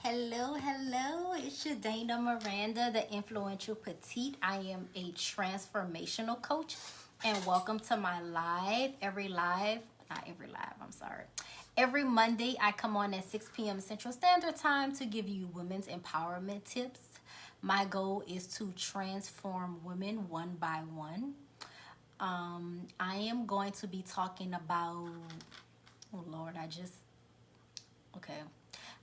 Hello. It's your Dana Miranda, the influential petite. I am a transformational coach, and welcome to my live. I'm sorry. Every Monday, I come on at 6 p.m. Central Standard Time to give you women's empowerment tips. My goal is to transform women one by one. I am going to be talking about, oh Lord, okay.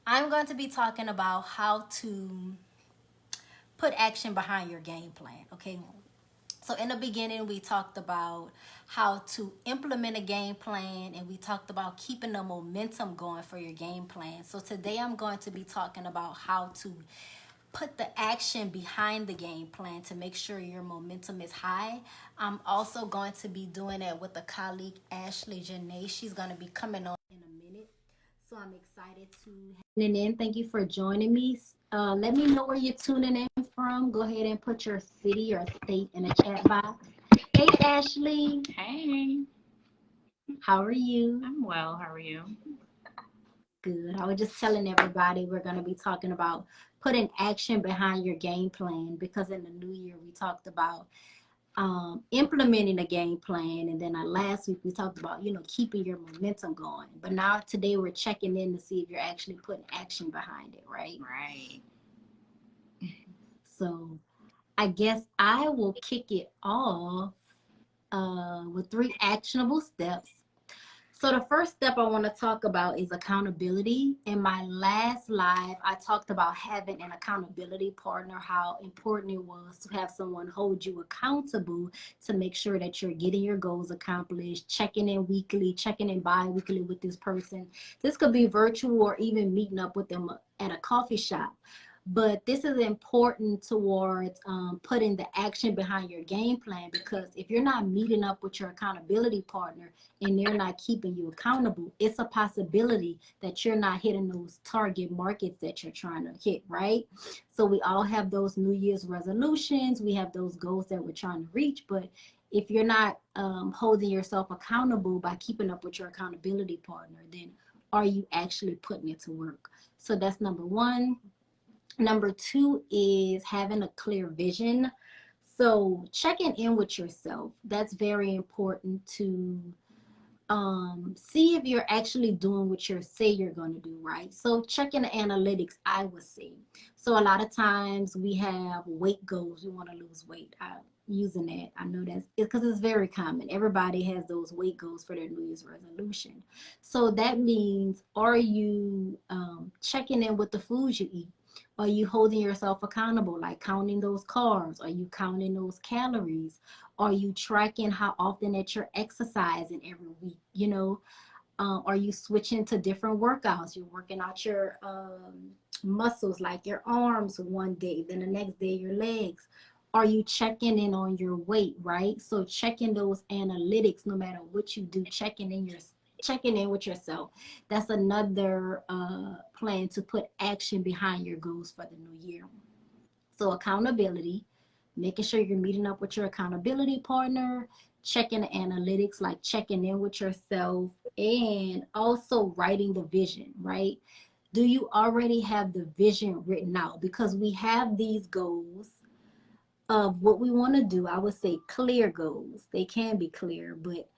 I'm going to be talking about how to put action behind your game plan. Okay. So in the beginning, we talked about how to implement a game plan, and we talked about keeping the momentum going for your game plan. So today I'm going to be talking about how to put the action behind the game plan to make sure your momentum is high. I'm also going to be doing it with a colleague, Ashley Janae. She's going to be coming on in a minute. So I'm excited to tuning in. Thank you for joining me. Let me know where you're tuning in from. Go ahead and put your city or state in the chat box. Hey, Ashley. Hey, How are you? I'm well. How are you? Good. I was just telling everybody we're going to be talking about putting action behind your game plan because in the new year we talked about implementing a game plan, and then last week we talked about keeping your momentum going. But now today we're checking in to see if you're actually putting action behind it, right? Right. So I guess I will kick it off with three actionable steps. So the first step I want to talk about is accountability. In my last live, I talked about having an accountability partner, how important it was to have someone hold you accountable to make sure that you're getting your goals accomplished, checking in weekly, checking in bi-weekly with this person. This could be virtual or even meeting up with them at a coffee shop. But this is important towards putting the action behind your game plan, because if you're not meeting up with your accountability partner and they're not keeping you accountable, it's a possibility that you're not hitting those target markets that you're trying to hit, right? So we all have those New Year's resolutions, we have those goals that we're trying to reach, but if you're not holding yourself accountable by keeping up with your accountability partner, then are you actually putting it to work? So that's number one. Number two is having a clear vision. So checking in with yourself, that's very important to see if you're actually doing what you say you're going to do, right? So checking the analytics, I would say. So a lot of times we have weight goals. We want to lose weight. Using that, I know that's because it's very common. Everybody has those weight goals for their New Year's resolution. So that means, are you checking in with the foods you eat? Are you holding yourself accountable, like counting those carbs? Are you counting those calories? Are you tracking how often that you're exercising every week? Are you switching to different workouts? You're working out your muscles, like your arms one day, then the next day your legs. Are you checking in on your weight, right? So checking those analytics, no matter what you do, checking in with yourself. That's another plan to put action behind your goals for the new year. So accountability, making sure you're meeting up with your accountability partner, checking the analytics, like checking in with yourself, and also writing the vision, right? Do you already have the vision written out? Because we have these goals of what we want to do. I would say clear goals. They can be clear, but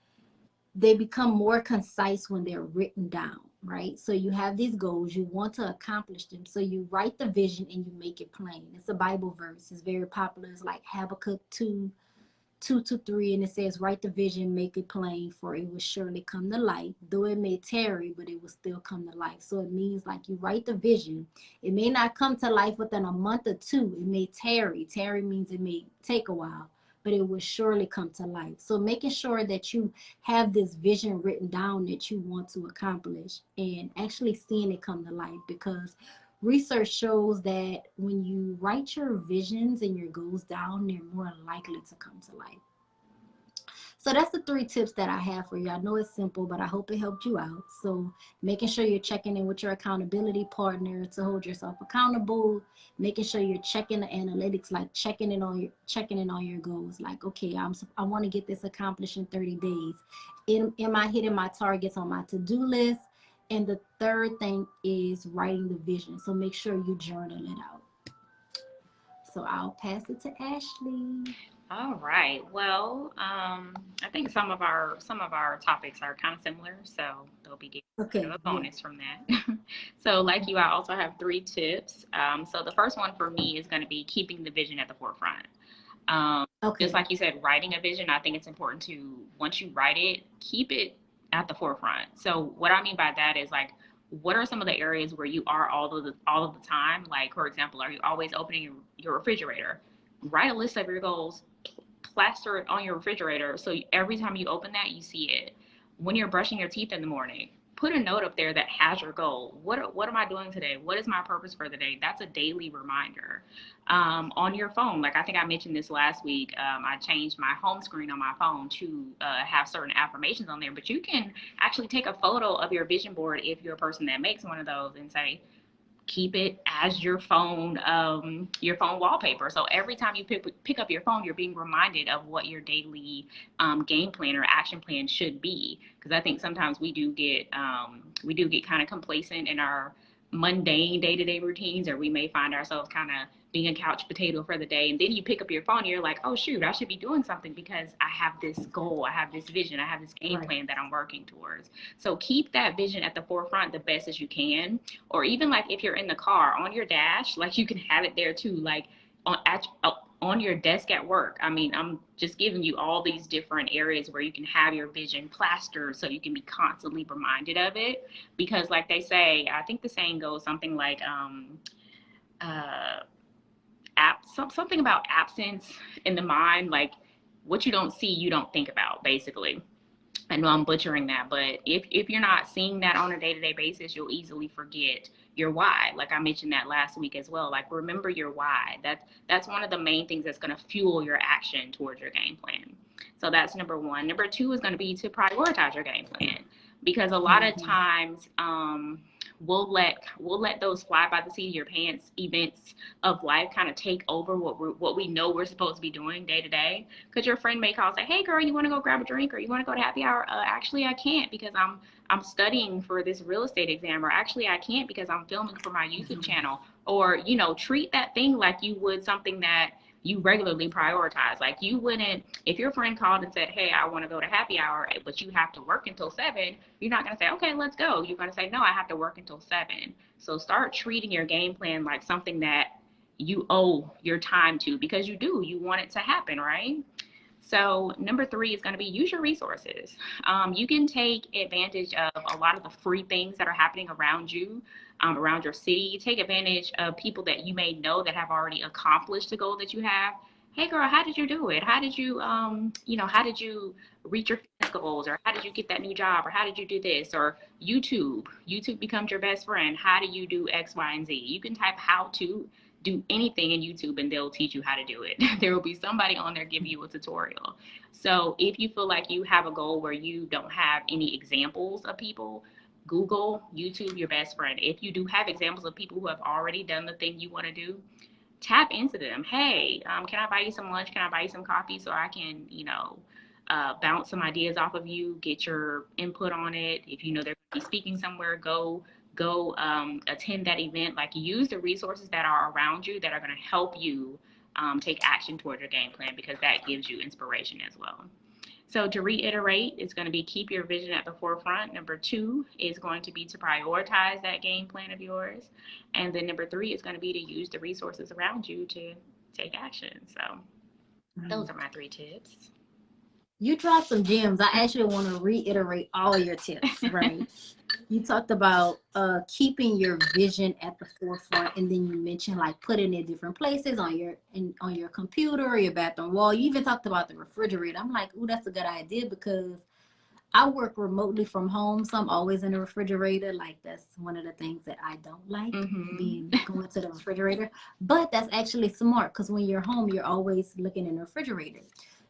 they become more concise when they're written down, right? So you have these goals, you want to accomplish them. So you write the vision and you make it plain. It's a Bible verse. It's very popular. It's like Habakkuk 2:2-3, and it says, write the vision, make it plain, for it will surely come to life. Though it may tarry, but it will still come to life. So it means like you write the vision. It may not come to life within a month or two. It may tarry. Tarry means it may take a while, but it will surely come to life. So making sure that you have this vision written down that you want to accomplish and actually seeing it come to life, because research shows that when you write your visions and your goals down, they're more likely to come to life. So that's the three tips that I have for you. I know it's simple, but I hope it helped you out. So making sure you're checking in with your accountability partner to hold yourself accountable, making sure you're checking the analytics, like checking in on your goals. Like, okay, I want to get this accomplished in 30 days. Am I hitting my targets on my to-do list? And the third thing is writing the vision. So make sure you journal it out. So I'll pass it to Ashley. All right. Well, I think some of our topics are kind of similar, so they'll be getting kind Okay, of a yeah. bonus from that. So, like you, I also have three tips. So the first one for me is going to be keeping the vision at the forefront. Um, just Okay. like you said, writing a vision, I think it's important to, once you write it, keep it at the forefront. So what I mean by that is like, what are some of the areas where you are all of the time? Like, for example, are you always opening your refrigerator? Write a list of your goals, plaster it on your refrigerator so every time you open that, you see it. When you're brushing your teeth in the morning, put a note up there that has your goal. What am I doing today? What is my purpose for the day? That's a daily reminder. On your phone, like I think I mentioned this last week, I changed my home screen on my phone to have certain affirmations on there. But you can actually take a photo of your vision board if you're a person that makes one of those and say, keep it as your phone wallpaper. So every time you pick up your phone, you're being reminded of what your daily game plan or action plan should be. Because I think sometimes we do get kind of complacent in our mundane day-to-day routines, or we may find ourselves kind of being a couch potato for the day, and then you pick up your phone and you're like, oh shoot, I should be doing something because I have this goal, I have this vision, I have this game Right. plan that I'm working towards. So keep that vision at the forefront the best as you can. Or even like if you're in the car on your dash, like you can have it there too, like on your desk at work. I mean, I'm just giving you all these different areas where you can have your vision plastered so you can be constantly reminded of it. Because, like they say, I think the saying goes something like, uh, something about absence in the mind, like what you don't see, you don't think about, basically. I know I'm butchering that, but if you're not seeing that on a day-to-day basis, you'll easily forget your why. Like I mentioned that last week as well. Like remember your why. That's one of the main things that's going to fuel your action towards your game plan. So that's number one. Number two is going to be to prioritize your game plan, because a lot of Mm-hmm. times we'll let those fly by the seat of your pants events of life kind of take over what we know we're supposed to be doing day to day. Because your friend may call and say, hey girl, you want to go grab a drink, or you want to go to happy hour? Actually I can't because I'm studying for this real estate exam, or actually I can't because I'm filming for my YouTube channel. Or treat that thing like you would something that you regularly prioritize. Like you wouldn't, if your friend called and said, hey, I want to go to happy hour, but you have to work until 7, you're not going to say, okay, let's go. You're going to say, no, I have to work until 7. So start treating your game plan like something that you owe your time to, because you want it to happen, right? So number three is going to be use your resources. You can take advantage of a lot of the free things that are happening around you, around your city. Take advantage of people that you may know that have already accomplished the goal that you have. Hey girl, how did you do it? How did you reach your fitness goals? Or how did you get that new job? Or how did you do this? Or YouTube becomes your best friend. How do you do X, Y, and Z? You can type how to do anything in YouTube and they'll teach you how to do it. There will be somebody on there giving you a tutorial. So if you feel like you have a goal where you don't have any examples of people, Google, YouTube, your best friend. If you do have examples of people who have already done the thing you want to do, tap into them. Hey, can I buy you some lunch? Can I buy you some coffee so I can, bounce some ideas off of you, get your input on it. If you know they're going to be speaking somewhere, go attend that event. Like use the resources that are around you that are going to help you take action toward your game plan, because that gives you inspiration as well. So to reiterate, it's going to be keep your vision at the forefront. Number two is going to be to prioritize that game plan of yours. And then number three is going to be to use the resources around you to take action. So those are my three tips. You dropped some gems. I actually want to reiterate all your tips, right? You talked about keeping your vision at the forefront, and then you mentioned like putting it in different places on your computer or your bathroom wall. You even talked about the refrigerator. I'm like, ooh, that's a good idea because I work remotely from home, so I'm always in the refrigerator. Like that's one of the things that I don't like, Mm-hmm. being going to the refrigerator. But that's actually smart because when you're home, you're always looking in the refrigerator.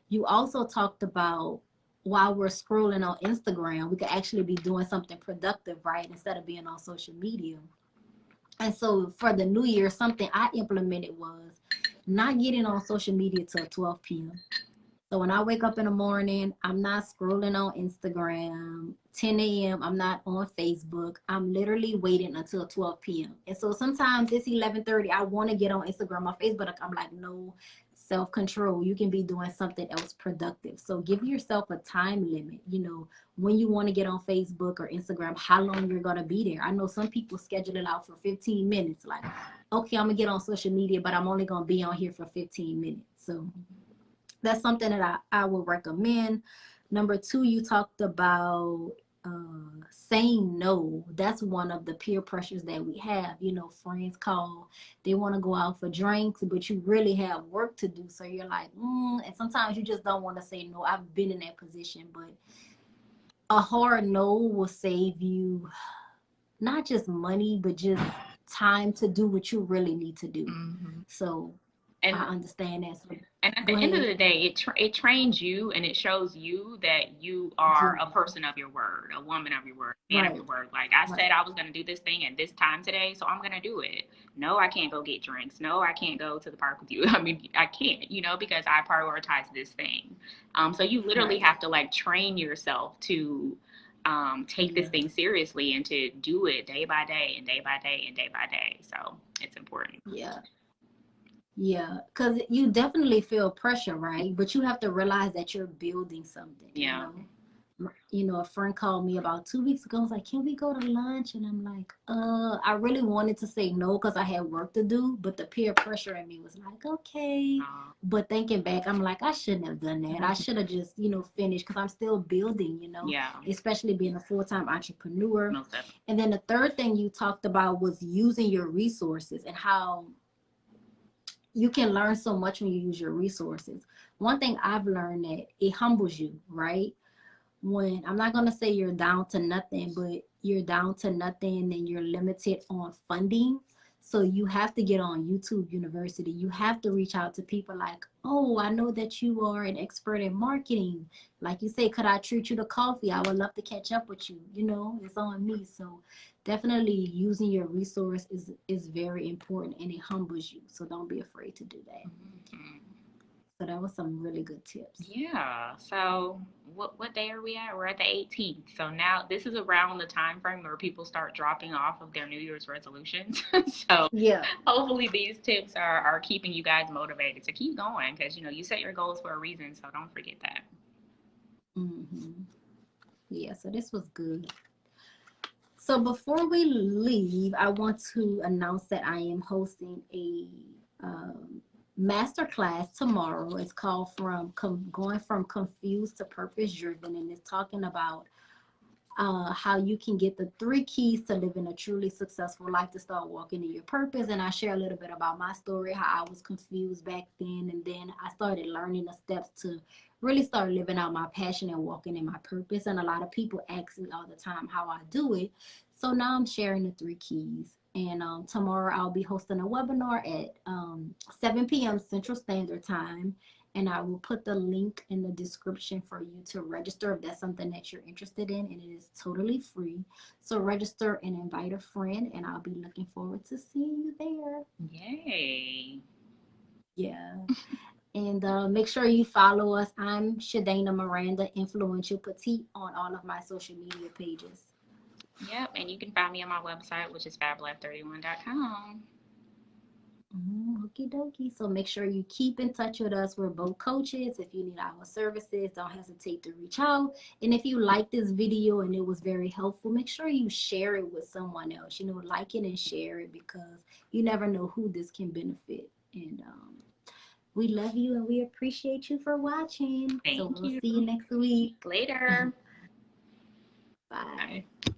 You also talked about while we're scrolling on Instagram, we could actually be doing something productive, right? Instead of being on social media. And so for the new year, something I implemented was not getting on social media till 12 p.m. So when I wake up in the morning, I'm not scrolling on Instagram. 10 a.m., I'm not on Facebook. I'm literally waiting until 12 p.m. And so sometimes it's 11:30. I want to get on Instagram or Facebook. I'm like, no, self-control. You can be doing something else productive. So give yourself a time limit, when you want to get on Facebook or Instagram, how long you're going to be there. I know some people schedule it out for 15 minutes. Like, okay, I'm going to get on social media, but I'm only going to be on here for 15 minutes. So that's something that I would recommend. Number two, you talked about saying no. That's one of the peer pressures that we have. Friends call, they want to go out for drinks, but you really have work to do. So you're like, and sometimes you just don't want to say no. I've been in that position, but a hard no will save you not just money, but just time to do what you really need to do. So And I understand that. So and at the go end of ahead. the day, it trains you and it shows you that you are a person of your word, a woman of your word, a man of Right. your word. Like I Right. said, I was going to do this thing at this time today, so I'm going to do it. No, I can't go get drinks. No, I can't go to the park with you. I mean, I can't, because I prioritize this thing. So you literally Right. have to like train yourself to take this thing seriously and to do it day by day and day by day and day by day. So it's important. Yeah. Yeah. Because you definitely feel pressure, right? But you have to realize that you're building something, Yeah. A friend called me about 2 weeks ago. I was like, can we go to lunch? And I'm like, I really wanted to say no because I had work to do, but the peer pressure in me was like, okay. But thinking back, I'm like, I shouldn't have done that. I should have just, finished because I'm still building, Yeah. especially being a full-time entrepreneur. Most definitely. And then the third thing you talked about was using your resources and how you can learn so much when you use your resources. One thing I've learned that it humbles you, right? When I'm not going to say you're down to nothing, but you're down to nothing and you're limited on funding. So you have to get on YouTube University. You have to reach out to people like, oh, I know that you are an expert in marketing. Like you say, could I treat you to coffee? I would love to catch up with you. It's on me. So definitely using your resource is very important and it humbles you. So don't be afraid to do that. So that was some really good tips. Yeah. So what day are we at? We're at the 18th. So now this is around the time frame where people start dropping off of their New Year's resolutions. So yeah, hopefully these tips are keeping you guys motivated to keep going because you set your goals for a reason. So don't forget that. Yeah. So this was good. So before we leave, I want to announce that I am hosting a masterclass tomorrow. It's called Going from Confused to Purpose Driven, and it's talking about how you can get the 3 keys to living a truly successful life to start walking in your purpose. And I share a little bit about my story, how I was confused back then, and then I started learning the steps to really start living out my passion and walking in my purpose. And a lot of people ask me all the time how I do it. So now I'm sharing the 3 keys. And tomorrow I'll be hosting a webinar at 7 p.m. Central Standard Time. And I will put the link in the description for you to register if that's something that you're interested in. And it is totally free. So register and invite a friend. And I'll be looking forward to seeing you there. Yay. Yeah. And make sure you follow us. I'm Shadana Miranda, Influential Petite, on all of my social media pages. Yep. And you can find me on my website, which is fablife31.com. Okie dokie. So make sure you keep in touch with us. We're both coaches. If you need our services, don't hesitate to reach out. And if you like this video and it was very helpful, make sure you share it with someone else. Like it and share it because you never know who this can benefit. And we love you and we appreciate you for watching. Thank so we'll you. see you next week. Later. Bye. Bye.